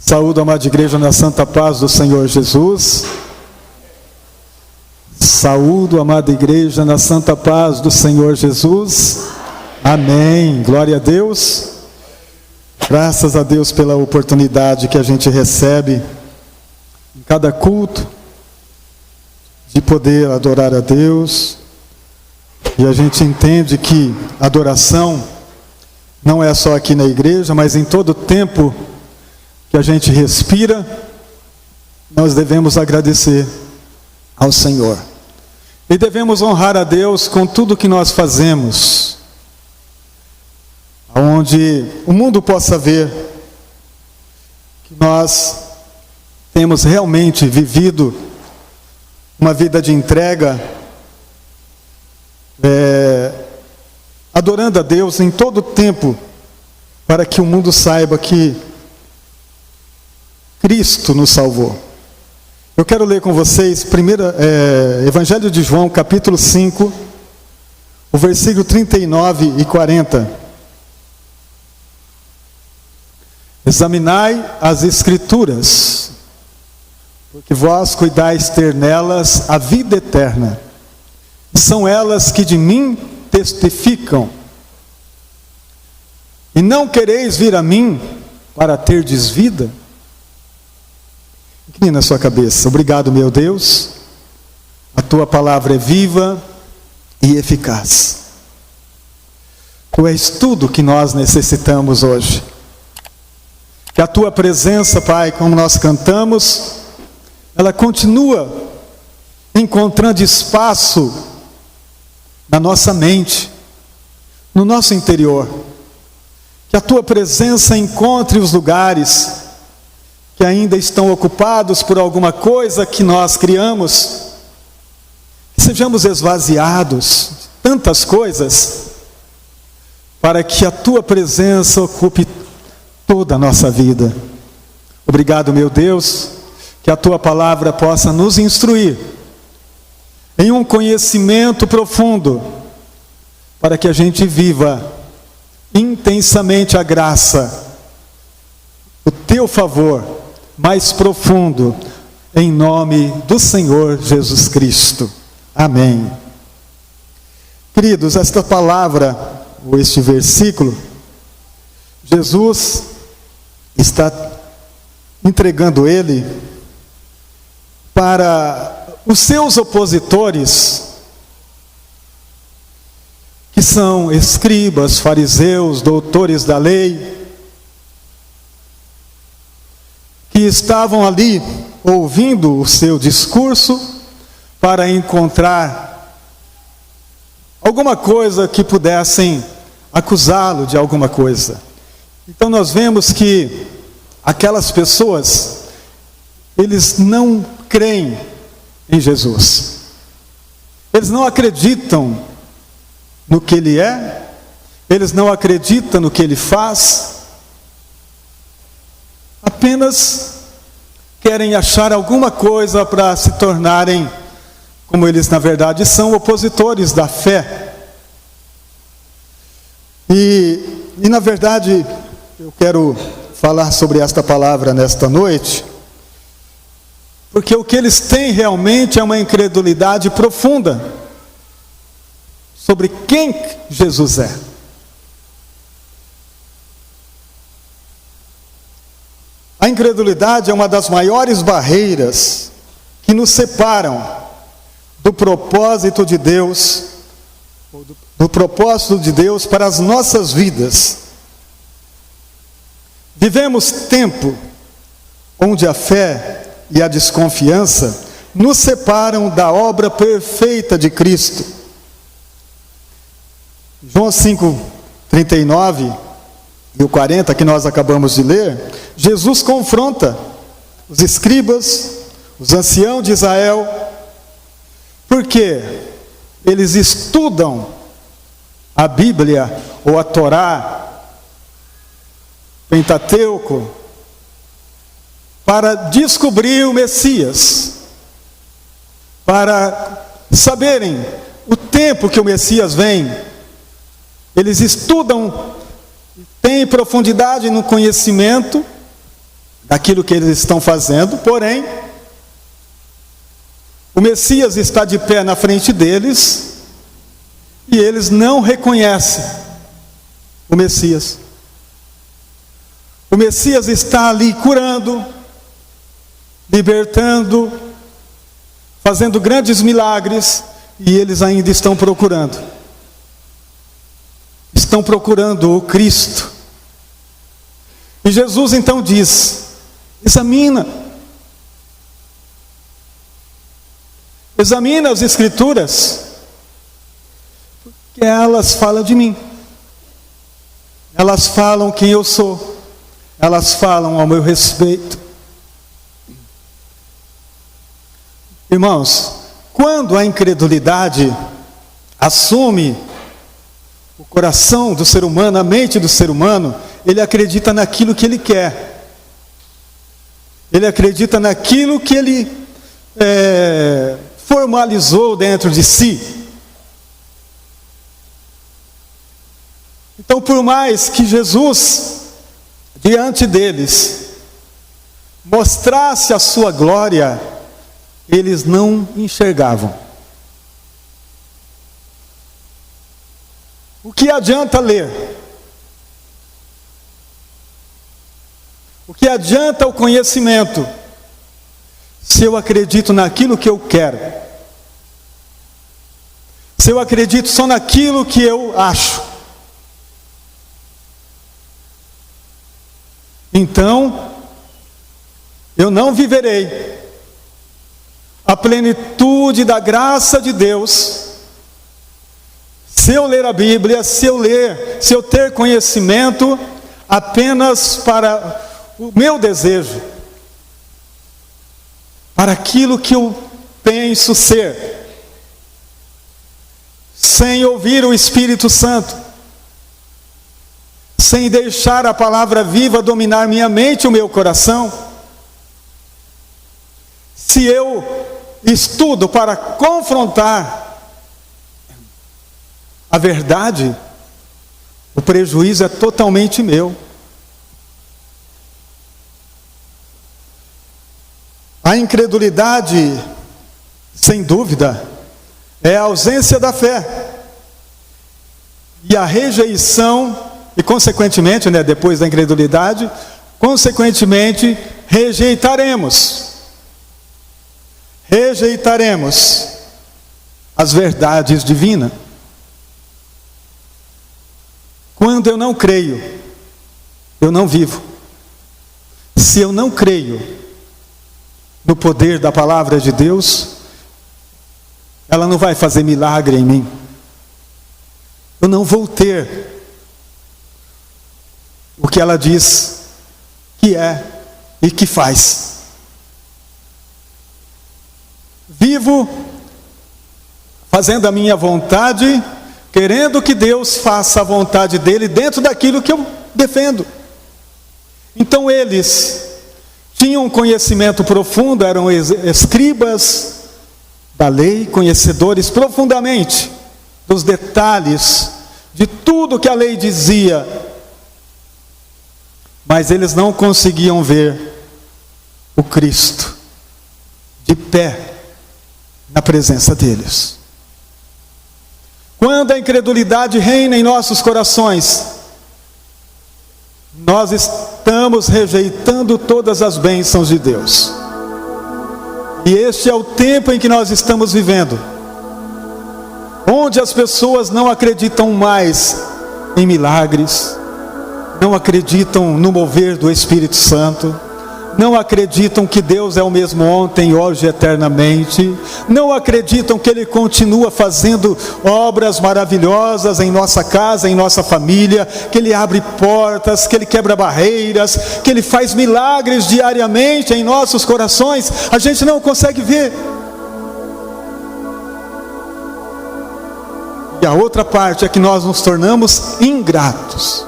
Saúdo, amada igreja, na santa paz do Senhor Jesus. Saúdo, amada igreja, na santa paz do Senhor Jesus. Amém. Glória a Deus. Graças a Deus pela oportunidade que a gente recebe em cada culto de poder adorar a Deus. E a gente entende que adoração não é só aqui na igreja, mas em todo tempo que a gente respira, nós devemos agradecer ao Senhor. E devemos honrar a Deus com tudo que nós fazemos, onde o mundo possa ver que nós temos realmente vivido uma vida de entrega, adorando a Deus em todo o tempo, para que o mundo saiba que Cristo nos salvou. Eu quero ler com vocês Evangelho de João, capítulo 5, o versículo 39 e 40. Examinai as Escrituras, porque vós cuidais ter nelas a vida eterna. São elas que de mim testificam. E não quereis vir a mim para terdes vida? Inclina a sua cabeça. Obrigado, meu Deus. A tua palavra é viva e eficaz. Tu és tudo que nós necessitamos hoje. Que a tua presença, Pai, como nós cantamos, ela continua encontrando espaço na nossa mente, no nosso interior. Que a tua presença encontre os lugares que ainda estão ocupados por alguma coisa que nós criamos, que sejamos esvaziados de tantas coisas, para que a tua presença ocupe toda a nossa vida. Obrigado, meu Deus, que a tua palavra possa nos instruir em um conhecimento profundo, para que a gente viva intensamente a graça, o teu favor mais profundo, em nome do Senhor Jesus Cristo. Amém. Queridos, esta palavra, ou este versículo, Jesus está entregando ele para os seus opositores, que são escribas, fariseus, doutores da lei, que estavam ali ouvindo o seu discurso para encontrar alguma coisa que pudessem acusá-lo de alguma coisa. Então nós vemos que aquelas pessoas, eles não creem em Jesus. Eles não acreditam no que Ele é, eles não acreditam no que Ele faz, apenas querem achar alguma coisa para se tornarem, como eles na verdade são, opositores da fé. E na verdade, eu quero falar sobre esta palavra nesta noite, porque o que eles têm realmente é uma incredulidade profunda sobre quem Jesus é. A incredulidade é uma das maiores barreiras que nos separam do propósito de Deus, do propósito de Deus para as nossas vidas. Vivemos tempo onde a fé e a desconfiança nos separam da obra perfeita de Cristo. João 5, 39 e o 40, que nós acabamos de ler, Jesus confronta os escribas, os anciãos de Israel, porque eles estudam a Bíblia, ou a Torá, Pentateuco, para descobrir o Messias, para saberem o tempo que o Messias vem. Eles estudam, têm profundidade no conhecimento daquilo que eles estão fazendo, porém, o Messias está de pé na frente deles e eles não reconhecem o Messias. O Messias está ali curando, libertando, fazendo grandes milagres, e eles ainda estão procurando. Estão procurando o Cristo. E Jesus então diz: examina as Escrituras, porque elas falam de mim. Elas falam quem eu sou. Elas falam ao meu respeito. Irmãos, quando a incredulidade assume o coração do ser humano, a mente do ser humano, ele acredita naquilo que ele quer. Ele acredita naquilo que ele formalizou dentro de si. Então, por mais que Jesus, diante deles, mostrasse a sua glória, eles não enxergavam. O que adianta ler? O que adianta o conhecimento, se eu acredito naquilo que eu quero? Se eu acredito só naquilo que eu acho? Então, eu não viverei a plenitude da graça de Deus, se eu ler a Bíblia, se eu ter conhecimento apenas para o meu desejo, para aquilo que eu penso ser, sem ouvir o Espírito Santo, sem deixar a palavra viva dominar minha mente e o meu coração. Se eu estudo para confrontar a verdade, o prejuízo é totalmente meu. A incredulidade, sem dúvida, é a ausência da fé. E a rejeição, e consequentemente, depois da incredulidade, consequentemente, rejeitaremos as verdades divinas. Quando eu não creio, eu não vivo. Se eu não creio no poder da palavra de Deus, ela não vai fazer milagre em mim. Eu não vou ter o que ela diz que é e que faz. Vivo fazendo a minha vontade, querendo que Deus faça a vontade dele dentro daquilo que eu defendo. Então eles tinham um conhecimento profundo, eram escribas da lei, conhecedores profundamente dos detalhes de tudo que a lei dizia, mas eles não conseguiam ver o Cristo de pé na presença deles. Quando a incredulidade reina em nossos corações, nós estamos rejeitando todas as bênçãos de Deus. E este é o tempo em que nós estamos vivendo, onde as pessoas não acreditam mais em milagres, não acreditam no mover do Espírito Santo, não acreditam que Deus é o mesmo ontem, hoje e eternamente, não acreditam que Ele continua fazendo obras maravilhosas em nossa casa, em nossa família, que Ele abre portas, que Ele quebra barreiras, que Ele faz milagres diariamente em nossos corações. A gente não consegue ver. E a outra parte é que nós nos tornamos ingratos.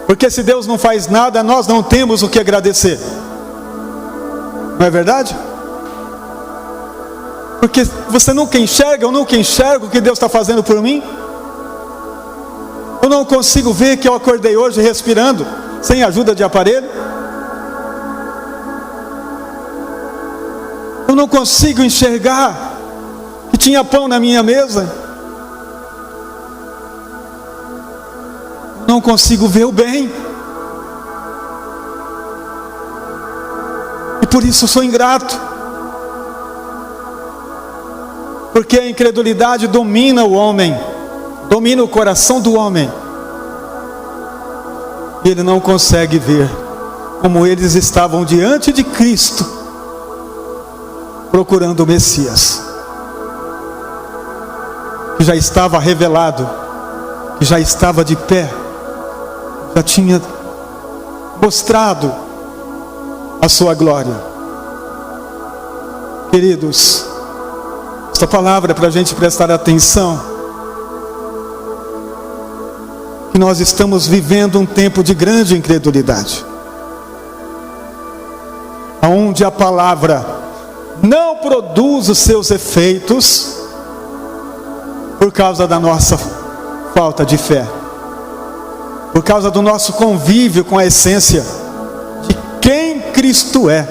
Porque se Deus não faz nada, nós não temos o que agradecer. Não é verdade? Porque você nunca enxerga, eu nunca enxergo o que Deus está fazendo por mim. Eu não consigo ver que eu acordei hoje respirando, sem ajuda de aparelho. não consigo enxergar que tinha pão na minha mesa. Não consigo ver o bem. E por isso sou ingrato. Porque a incredulidade domina o homem, domina o coração do homem. E ele não consegue ver como eles estavam diante de Cristo, procurando o Messias, que já estava revelado, que já estava de pé, já tinha mostrado a sua glória. Queridos, esta palavra é para a gente prestar atenção, que nós estamos vivendo um tempo de grande incredulidade, onde a palavra não produz os seus efeitos por causa da nossa falta de fé, por causa do nosso convívio com a essência de quem Cristo é.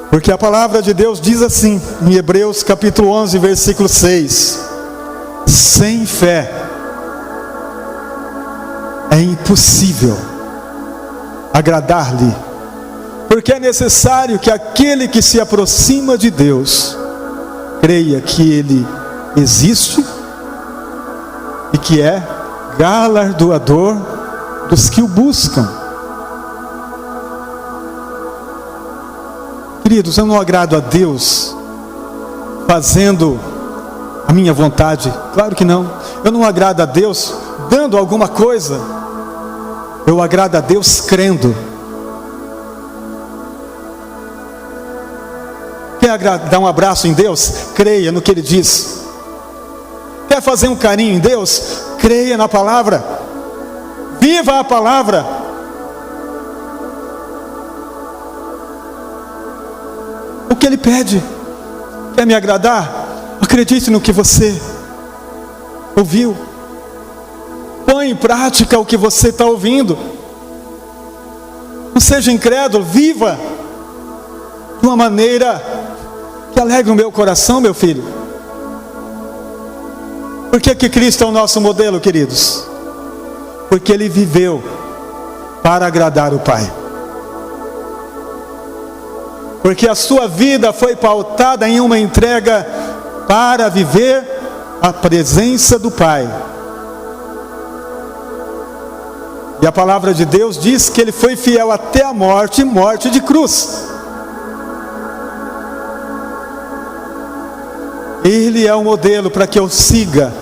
Porque a palavra de Deus diz assim, em Hebreus capítulo 11, versículo 6: sem fé é impossível agradar-lhe, porque é necessário que aquele que se aproxima de Deus creia que Ele existe e que é galardoador dos que o buscam. Queridos, eu não agrado a Deus fazendo a minha vontade, claro que não. Eu não agrado a Deus dando alguma coisa, eu agrado a Deus crendo. Quer dar um abraço em Deus? Creia no que Ele diz. Quer fazer um carinho em Deus? Creia na palavra. Viva a palavra. O que Ele pede? Quer me agradar? Acredite no que você ouviu. Põe em prática o que você está ouvindo. Não seja incrédulo, viva de uma maneira que alegre o meu coração, meu filho. Por que Cristo é o nosso modelo, queridos? Porque Ele viveu para agradar o Pai. Porque a sua vida foi pautada em uma entrega para viver a presença do Pai. E a palavra de Deus diz que Ele foi fiel até a morte, morte de cruz. Ele é o modelo para que eu siga,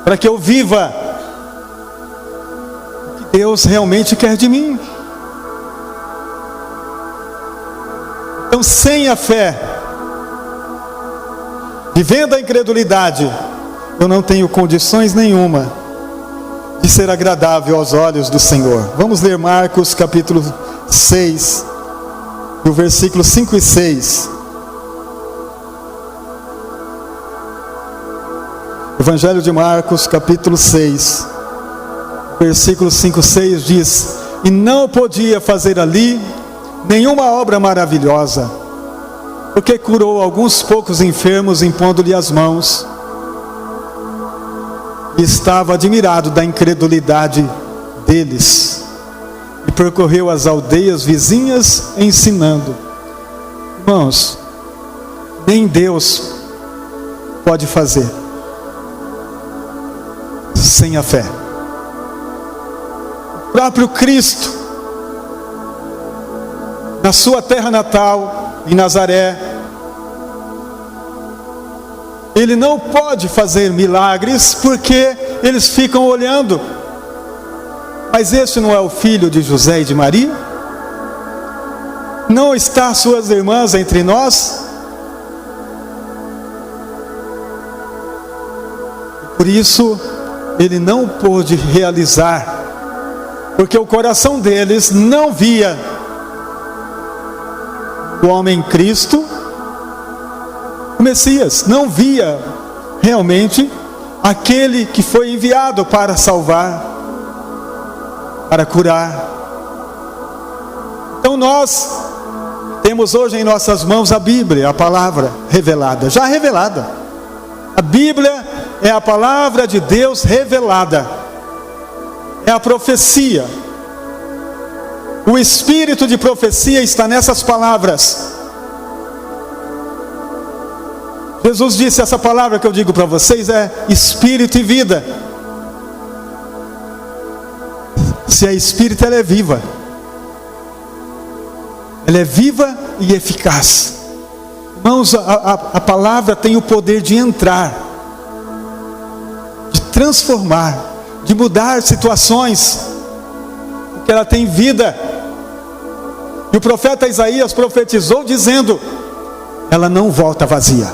para que eu viva o que Deus realmente quer de mim. Então, sem a fé, vivendo a incredulidade, eu não tenho condições nenhuma de ser agradável aos olhos do Senhor. Vamos ler Marcos capítulo 6, no versículo 5 e 6. Evangelho de Marcos capítulo 6, versículo 5 e 6 diz: e não podia fazer ali nenhuma obra maravilhosa, porque curou alguns poucos enfermos impondo-lhe as mãos. E estava admirado da incredulidade deles, e percorreu as aldeias vizinhas ensinando. Irmãos, nem Deus pode fazer sem a fé. O próprio Cristo, na sua terra natal, em Nazaré, Ele não pode fazer milagres porque eles ficam olhando. Mas esse não é o filho de José e de Maria? Não está suas irmãs entre nós? Por isso, Ele não pôde realizar, porque o coração deles não via o homem Cristo, o Messias, não via realmente aquele que foi enviado para salvar. para curar. Então nós temos hoje em nossas mãos a Bíblia, a palavra revelada, já revelada. A Bíblia é a palavra de Deus revelada. É a profecia. O espírito de profecia está nessas palavras. Jesus disse: essa palavra que eu digo para vocês é espírito e vida. Se é espírito, ela é viva. Ela é viva e eficaz. Irmãos, a palavra tem o poder de entrar, de transformar, de mudar situações, porque ela tem vida. E o profeta Isaías profetizou dizendo: ela não volta vazia,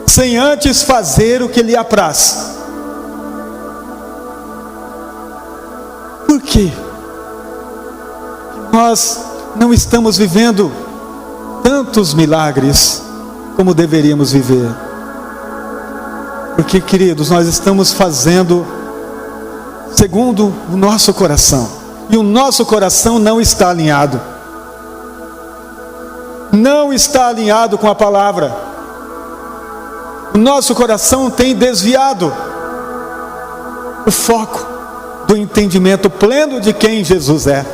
sem antes fazer o que lhe apraz. Por quê? Nós não estamos vivendo tantos milagres como deveríamos viver. Porque, queridos, nós estamos fazendo segundo o nosso coração. E o nosso coração não está alinhado. Não está alinhado com a palavra. O nosso coração tem desviado o foco do entendimento pleno de quem Jesus é.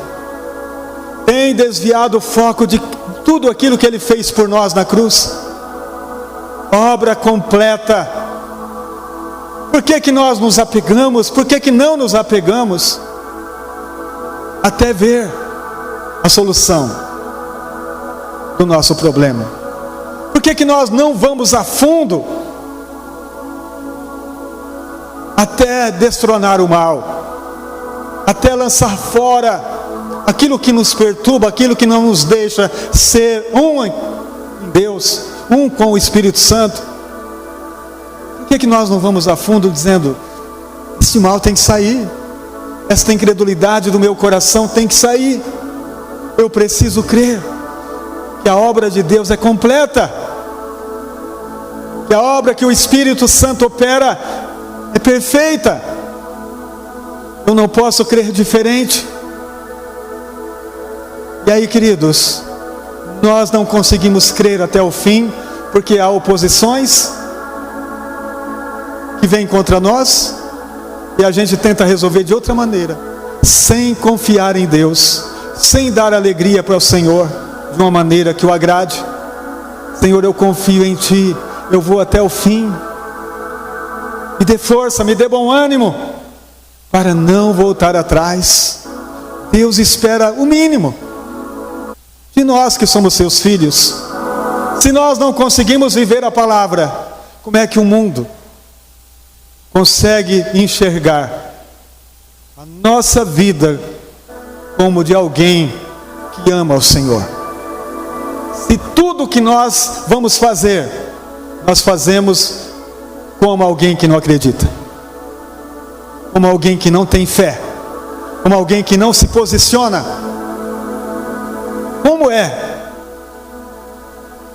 Tem desviado o foco de tudo aquilo que Ele fez por nós na cruz. Obra completa. Por que nós nos apegamos? Por que não nos apegamos? Até ver a solução do nosso problema. Por que nós não vamos a fundo até destronar o mal? Até lançar fora aquilo que nos perturba, aquilo que não nos deixa ser um em Deus, um com o Espírito Santo. Por que nós não vamos a fundo dizendo: esse mal tem que sair, esta incredulidade do meu coração tem que sair, eu preciso crer que a obra de Deus é completa, que a obra que o Espírito Santo opera é perfeita. Eu não posso crer diferente. E aí, queridos, nós não conseguimos crer até o fim, porque há oposições que vêm contra nós, e a gente tenta resolver de outra maneira, sem confiar em Deus, sem dar alegria para o Senhor, de uma maneira que o agrade. Senhor, eu confio em Ti, eu vou até o fim, me dê força, me dê bom ânimo, para não voltar atrás. Deus espera o mínimo de nós que somos seus filhos. Se nós não conseguimos viver a palavra, como é que o mundo consegue enxergar a nossa vida como de alguém que ama o Senhor? Se tudo que nós vamos fazer, nós fazemos como alguém que não acredita, como alguém que não tem fé, como alguém que não se posiciona, como é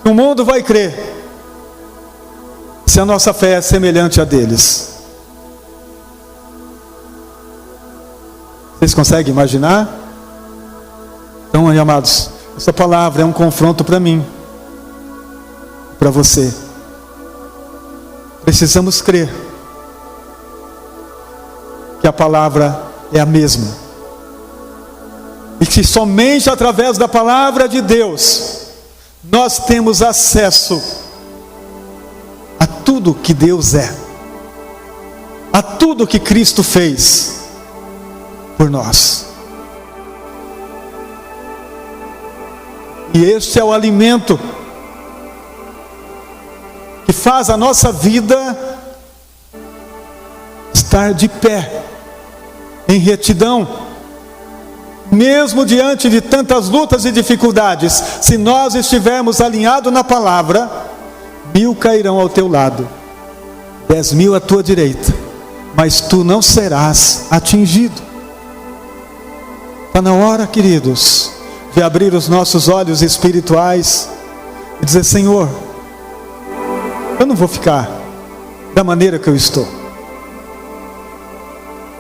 que o mundo vai crer se a nossa fé é semelhante a deles? Vocês conseguem imaginar? Então, amados, essa palavra é um confronto para mim, para você. Precisamos crer que a palavra é a mesma, e que somente através da palavra de Deus nós temos acesso a tudo que Deus é, a tudo que Cristo fez por nós. E este é o alimento que faz a nossa vida estar de pé, em retidão, mesmo diante de tantas lutas e dificuldades. Se nós estivermos alinhados na palavra, 1000 cairão ao teu lado, 10.000 à tua direita, mas tu não serás atingido. Está na hora, queridos, de abrir os nossos olhos espirituais e dizer: Senhor, eu não vou ficar da maneira que eu estou.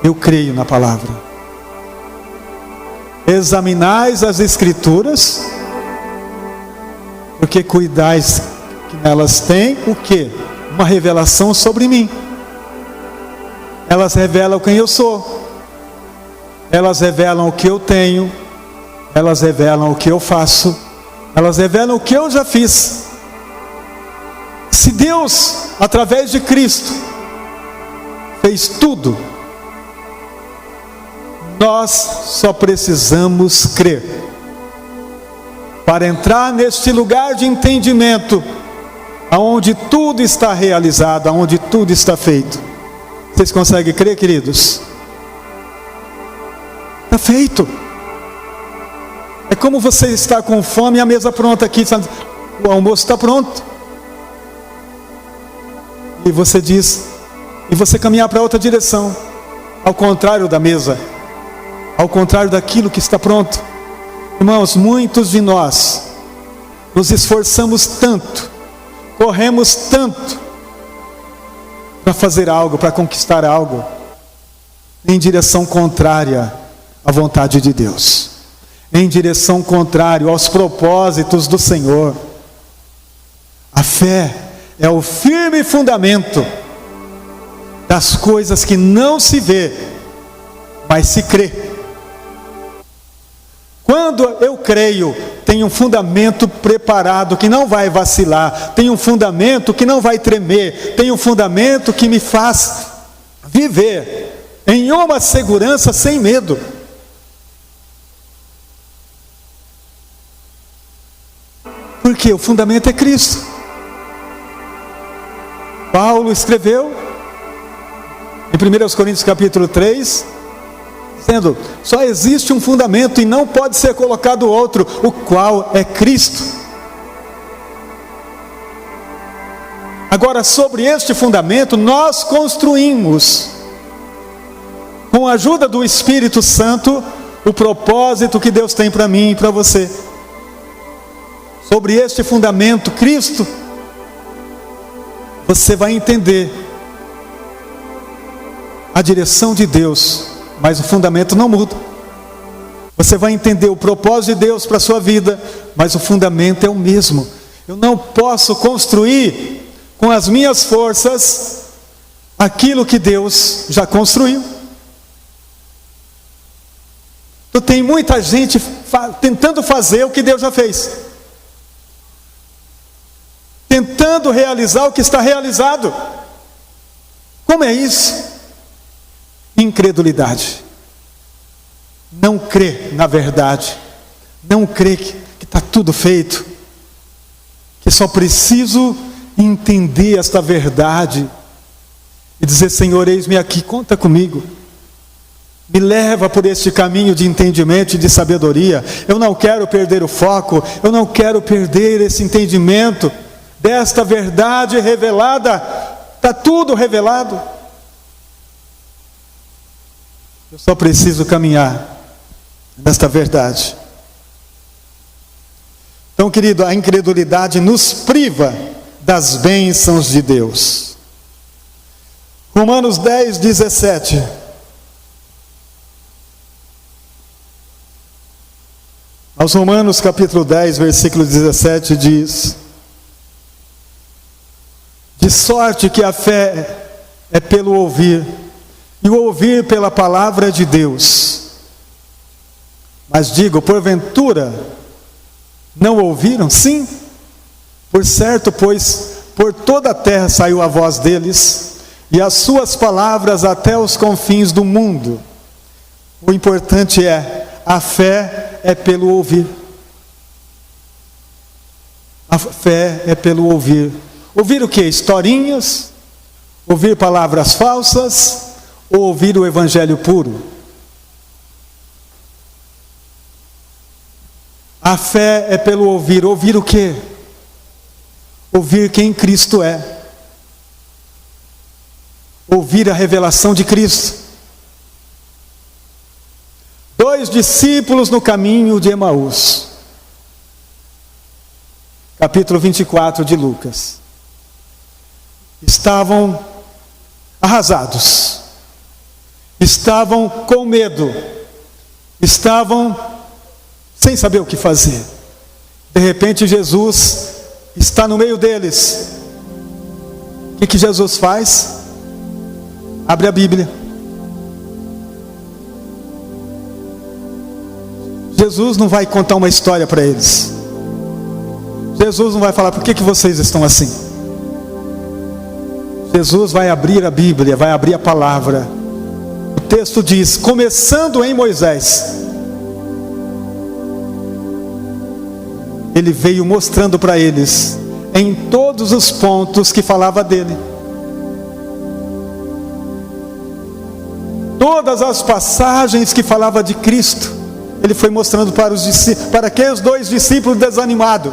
Eu creio na palavra. Examinais as Escrituras, porque cuidais que nelas tem o quê? Uma revelação sobre mim. Elas revelam quem eu sou. Elas revelam o que eu tenho. Elas revelam o que eu faço. Elas revelam o que eu já fiz. Se Deus, através de Cristo, fez tudo, nós só precisamos crer. Para entrar neste lugar de entendimento, aonde tudo está realizado, aonde tudo está feito. Vocês conseguem crer, queridos? Está feito. É como você estar com fome e a mesa pronta aqui, sabe? O almoço está pronto. E você diz, e você caminhar para outra direção, ao contrário da mesa, ao contrário daquilo que está pronto. Irmãos, muitos de nós nos esforçamos tanto, corremos tanto para fazer algo, para conquistar algo, em direção contrária à vontade de Deus, em direção contrária aos propósitos do Senhor. A fé é o firme fundamento das coisas que não se vê, mas se crê. Quando eu creio, tem um fundamento preparado que não vai vacilar, tem um fundamento que não vai tremer, tem um fundamento que me faz viver em uma segurança sem medo. Porque o fundamento é Cristo. Paulo escreveu em 1 Coríntios capítulo 3, dizendo, só existe um fundamento e não pode ser colocado outro, o qual é Cristo. Agora, sobre este fundamento, nós construímos, com a ajuda do Espírito Santo, o propósito que Deus tem para mim e para você. Sobre este fundamento, Cristo, você vai entender a direção de Deus, mas o fundamento não muda. Você vai entender o propósito de Deus para a sua vida, mas o fundamento é o mesmo. Eu não posso construir com as minhas forças aquilo que Deus já construiu. Então tem muita gente tentando fazer o que Deus já fez, tentando realizar o que está realizado. Como é isso? Incredulidade. Não crê na verdade, não crê que está tudo feito, que só preciso entender esta verdade e dizer, Senhor, eis-me aqui, conta comigo, me leva por este caminho de entendimento e de sabedoria. Eu não quero perder o foco, eu não quero perder esse entendimento desta verdade revelada. Está tudo revelado. Eu só preciso caminhar nesta verdade. Então, querido, a incredulidade nos priva das bênçãos de Deus. Romanos 10, 17. Aos Romanos capítulo 10, versículo 17 diz: de sorte que a fé é pelo ouvir, e o ouvir pela palavra de Deus. Mas digo, porventura, não ouviram? Sim, por certo, pois por toda a terra saiu a voz deles, e as suas palavras até os confins do mundo. O importante é, a fé é pelo ouvir. A fé é pelo ouvir. Ouvir o quê? Historinhas? Ouvir palavras falsas? Ou ouvir o evangelho puro? A fé é pelo ouvir. Ouvir o quê? Ouvir quem Cristo é. Ouvir a revelação de Cristo. 2 discípulos no caminho de Emaús. Capítulo 24 de Lucas. Estavam arrasados. estavam com medo, estavam sem saber o que fazer. De repente Jesus está no meio deles. O que Jesus faz? Abre a Bíblia. Jesus não vai contar uma história para eles. Jesus não vai falar, por que vocês estão assim? Jesus vai abrir a Bíblia, vai abrir a palavra. O texto diz, começando em Moisés, ele veio mostrando para eles, em todos os pontos que falava dele. Todas as passagens que falava de Cristo, ele foi mostrando para aqueles dois discípulos desanimados,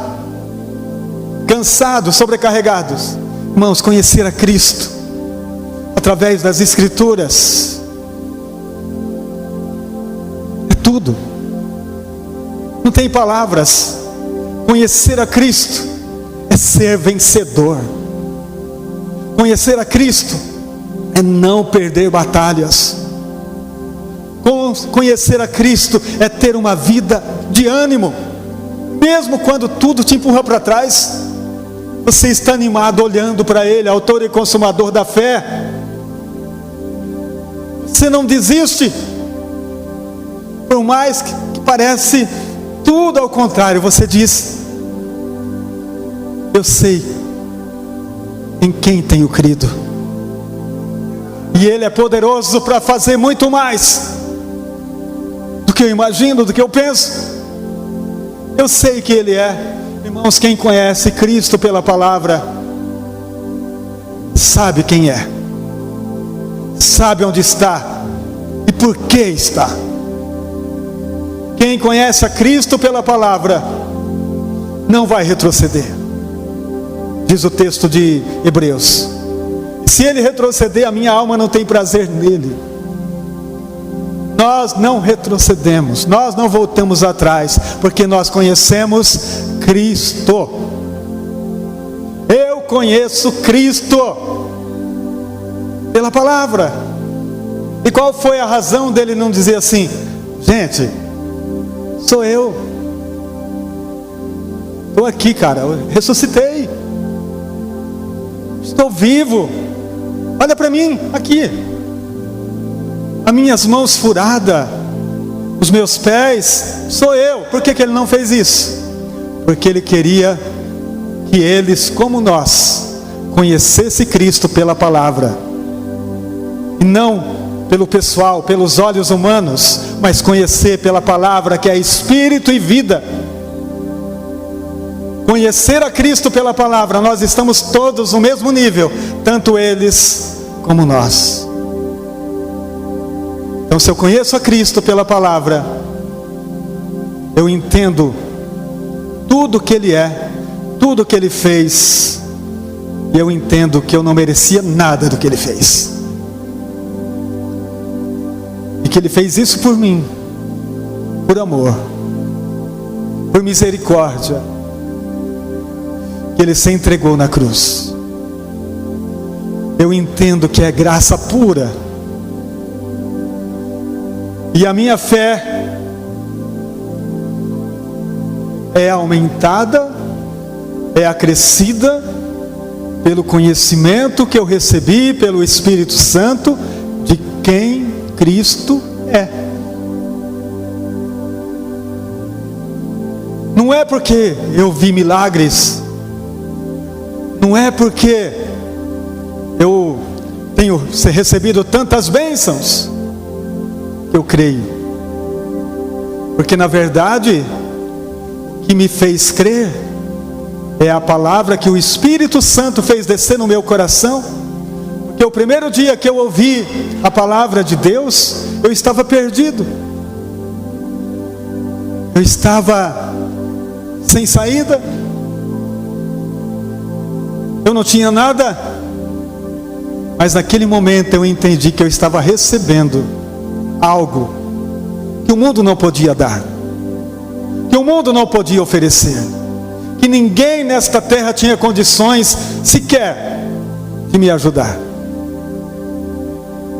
cansados, sobrecarregados. Irmãos, conhecer a Cristo através das Escrituras é tudo. Não tem palavras. Conhecer a Cristo é ser vencedor. Conhecer a Cristo é não perder batalhas. Conhecer a Cristo é ter uma vida de ânimo. Mesmo quando tudo te empurra para trás, você está animado olhando para Ele, autor e consumador da fé. Você não desiste, por mais que parece tudo ao contrário. Você diz, eu sei em quem tenho crido, e Ele é poderoso para fazer muito mais do que eu imagino, do que eu penso. Eu sei que Ele é. Irmãos, quem conhece Cristo pela palavra, sabe quem é, sabe onde está e por que está. Quem conhece a Cristo pela palavra, não vai retroceder. Diz o texto de Hebreus, se ele retroceder, a minha alma não tem prazer nele. Nós não retrocedemos, nós não voltamos atrás, porque nós conhecemos Cristo. Eu conheço Cristo pela palavra. E qual foi a razão dele não dizer assim, gente, sou eu, estou aqui, cara, eu ressuscitei, estou vivo, olha para mim, aqui, as minhas mãos furadas, os meus pés, sou eu. Por que ele não fez isso? Porque ele queria que eles, como nós, conhecessem Cristo pela palavra, e não pelo pessoal, pelos olhos humanos, mas conhecer pela palavra, que é Espírito e vida. Conhecer a Cristo pela palavra, nós estamos todos no mesmo nível, tanto eles como nós. Então, se eu conheço a Cristo pela palavra, eu entendo tudo que Ele é, tudo que Ele fez, e eu entendo que eu não merecia nada do que Ele fez, e que Ele fez isso por mim, por amor, por misericórdia, que Ele se entregou na cruz. Eu entendo que é graça pura, e a minha fé é aumentada, é acrescida pelo conhecimento que eu recebi pelo Espírito Santo de quem Cristo é. Não é porque eu vi milagres, não é porque eu tenho recebido tantas bênçãos que eu creio, porque na verdade o que me fez crer é a palavra que o Espírito Santo fez descer no meu coração. Porque o primeiro dia que eu ouvi a palavra de Deus, eu estava perdido, eu estava sem saída, eu não tinha nada, mas naquele momento eu entendi que eu estava recebendo algo que o mundo não podia dar, que o mundo não podia oferecer, que ninguém nesta terra tinha condições sequer de me ajudar.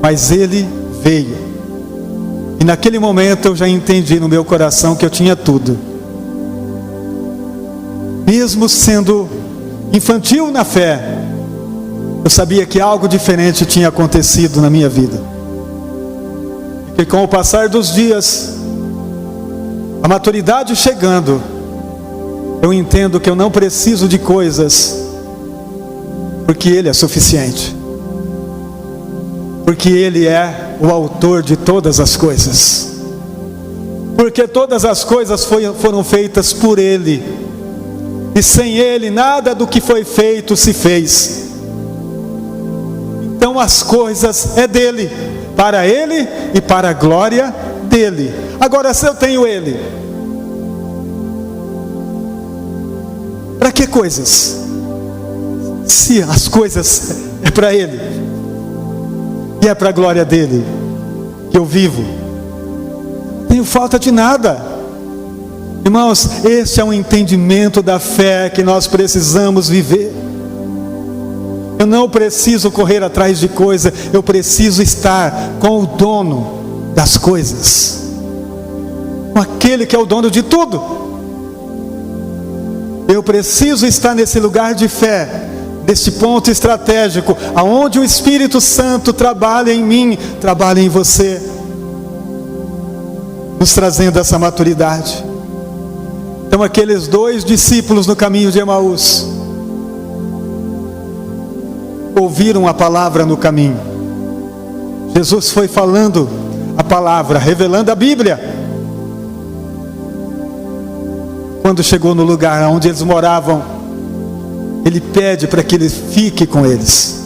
Mas Ele veio. E naquele momento eu já entendi no meu coração que eu tinha tudo. Mesmo sendo infantil na fé, eu sabia que algo diferente tinha acontecido na minha vida. E com o passar dos dias, a maturidade chegando, eu entendo que eu não preciso de coisas, porque Ele é suficiente. Porque Ele é o autor de todas as coisas. Porque todas as coisas foram feitas por Ele. E sem Ele, nada do que foi feito se fez. Então as coisas é dEle, para Ele e para a glória dEle. Agora, se eu tenho Ele, para que coisas? Se as coisas é para Ele e é para a glória dEle que eu vivo, não tenho falta de nada. Irmãos, esse é um entendimento da fé que nós precisamos viver. Eu não preciso correr atrás de coisa, eu preciso estar com o dono das coisas, com aquele que é o dono de tudo. Eu preciso estar nesse lugar de fé, nesse ponto estratégico, aonde o Espírito Santo trabalha em mim, trabalha em você, nos trazendo essa maturidade. Então aqueles 2 discípulos no caminho de Emaús ouviram a palavra no caminho. Jesus foi falando a palavra, revelando a Bíblia. Quando chegou no lugar onde eles moravam, Ele pede para que Ele fique com eles.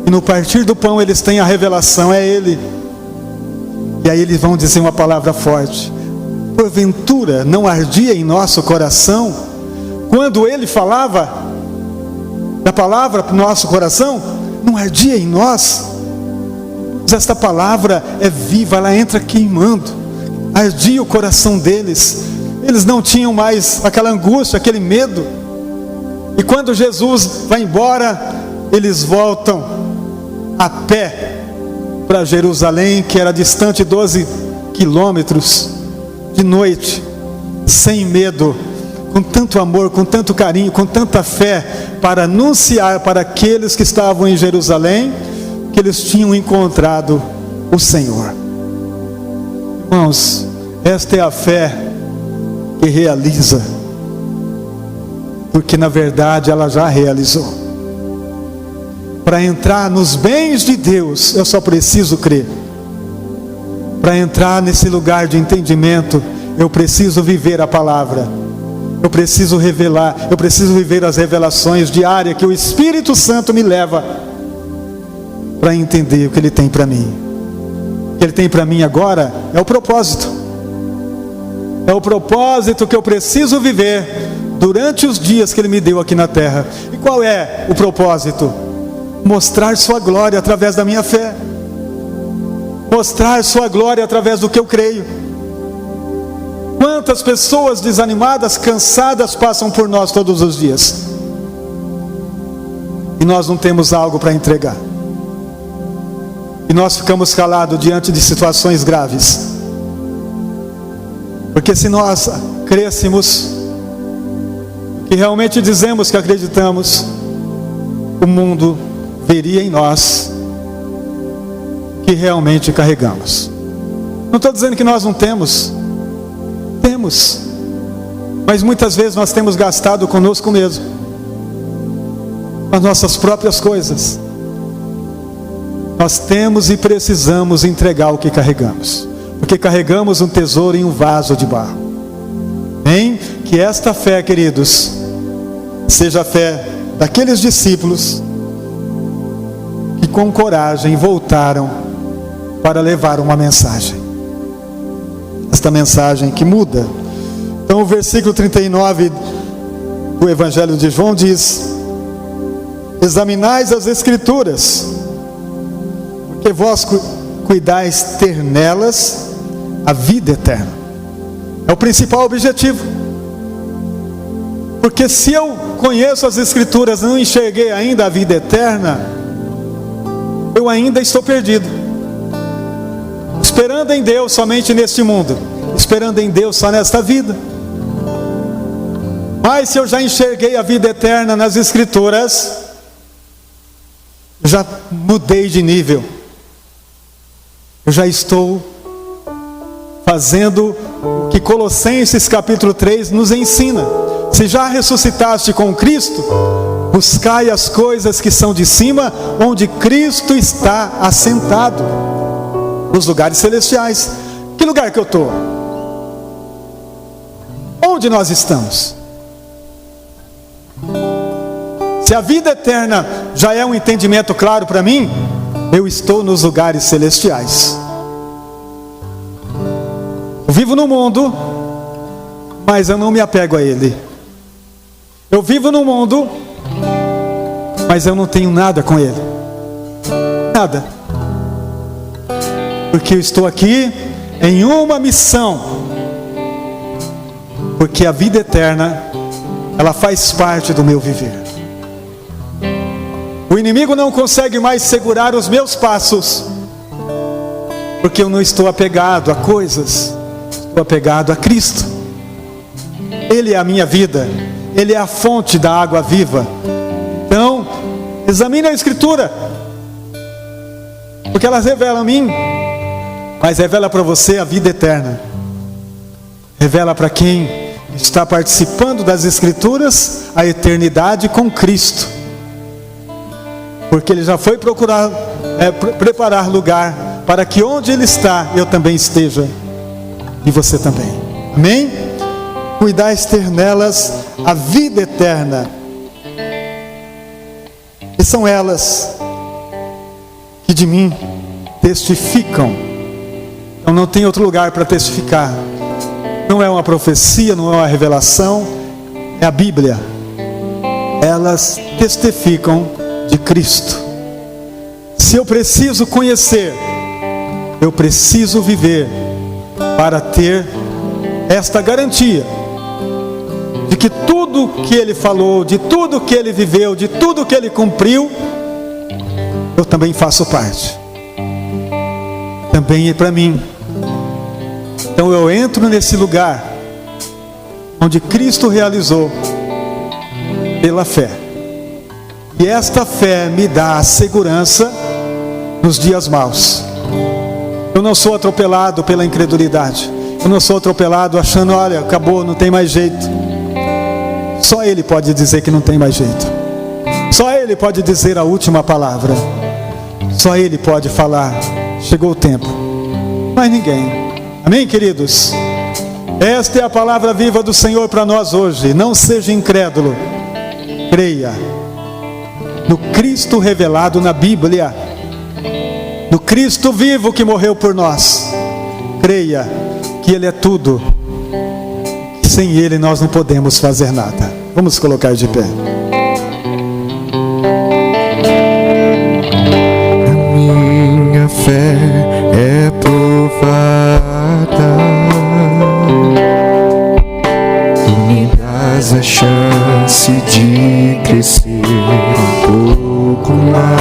E no partir do pão eles têm a revelação, é Ele. E aí eles vão dizer uma palavra forte: porventura não ardia em nosso coração quando Ele falava da palavra para o nosso coração? Não ardia em nós? Mas esta palavra é viva, ela entra queimando. Ardia o coração deles. Eles não tinham mais aquela angústia, aquele medo. E quando Jesus vai embora, eles voltam a pé para Jerusalém, que era distante 12 quilômetros, de noite, sem medo, com tanto amor, com tanto carinho, com tanta fé, para anunciar para aqueles que estavam em Jerusalém, que eles tinham encontrado o Senhor. Irmãos, esta é a fé que realiza, porque na verdade ela já realizou. Para entrar nos bens de Deus, eu só preciso crer. Para entrar nesse lugar de entendimento, eu preciso viver a palavra. Eu preciso revelar, eu preciso viver as revelações diárias que o Espírito Santo me leva para entender o que Ele tem para mim. O que Ele tem para mim agora é o propósito. É o propósito que eu preciso viver durante os dias que Ele me deu aqui na terra. E qual é o propósito? Mostrar sua glória através da minha fé. Mostrar sua glória através do que eu creio. Quantas pessoas desanimadas, cansadas passam por nós todos os dias, e nós não temos algo para entregar, e nós ficamos calados diante de situações graves. Porque se nós crescemos e realmente dizemos que acreditamos, o mundo veria em nós que realmente carregamos. Não estou dizendo que nós não temos, mas muitas vezes nós temos gastado conosco mesmo, as nossas próprias coisas. Nós temos e precisamos entregar o que carregamos, porque carregamos um tesouro em um vaso de barro. Amém? Que esta fé, queridos, seja a fé daqueles discípulos que com coragem voltaram para levar uma mensagem. Esta mensagem que muda. Então o versículo 39 do Evangelho de João diz: examinais as Escrituras, porque vós cuidais ter nelas a vida eterna. É o principal objetivo. Porque se eu conheço as Escrituras e não enxerguei ainda a vida eterna, eu ainda estou perdido. esperando em Deus somente neste mundo, esperando em Deus só nesta vida. Mas se eu já enxerguei a vida eterna nas Escrituras, já mudei de nível. Eu já estou fazendo o que Colossenses capítulo 3 nos ensina. Se já ressuscitaste com Cristo, buscai as coisas que são de cima, onde Cristo está assentado, nos lugares celestiais. Que lugar que eu estou? Onde nós estamos? Se a vida eterna já é um entendimento claro para mim, eu estou nos lugares celestiais. Eu vivo no mundo, mas eu não me apego a ele. Eu vivo no mundo, mas eu não tenho nada com ele. Nada. Porque eu estou aqui em uma missão. Porque a vida eterna, ela faz parte do meu viver. O inimigo não consegue mais segurar os meus passos, porque eu não estou apegado a coisas, estou apegado a Cristo. Ele é a minha vida, Ele é a fonte da água viva. Então, examine a Escritura, porque elas revelam a mim, mas revela para você a vida eterna. Revela para quem está participando das Escrituras a eternidade com Cristo. Porque Ele já foi preparar lugar para que onde Ele está, eu também esteja. E você também. Amém? Cuidais ter nelas a vida eterna. E são elas que de mim testificam. Então não tem outro lugar para testificar. Não é uma profecia, não é uma revelação. É a Bíblia. Elas testificam de Cristo. Se eu preciso conhecer, eu preciso viver para ter esta garantia de que tudo que Ele falou, de tudo que Ele viveu, de tudo que Ele cumpriu, eu também faço parte. Também é para mim. Então eu entro nesse lugar onde Cristo realizou pela fé. E esta fé me dá a segurança nos dias maus. Eu não sou atropelado pela incredulidade. Eu não sou atropelado achando, olha, acabou, não tem mais jeito. Só Ele pode dizer que não tem mais jeito. Só Ele pode dizer a última palavra. Só Ele pode falar, chegou o tempo. Mas ninguém. Amém, queridos? Esta é a palavra viva do Senhor para nós hoje. Não seja incrédulo. Creia no Cristo revelado na Bíblia, no Cristo vivo que morreu por nós. Creia que Ele é tudo, que sem Ele nós não podemos fazer nada. Vamos colocar de pé. A minha fé é provada, Tu me dás a chance de crescer um pouco mais.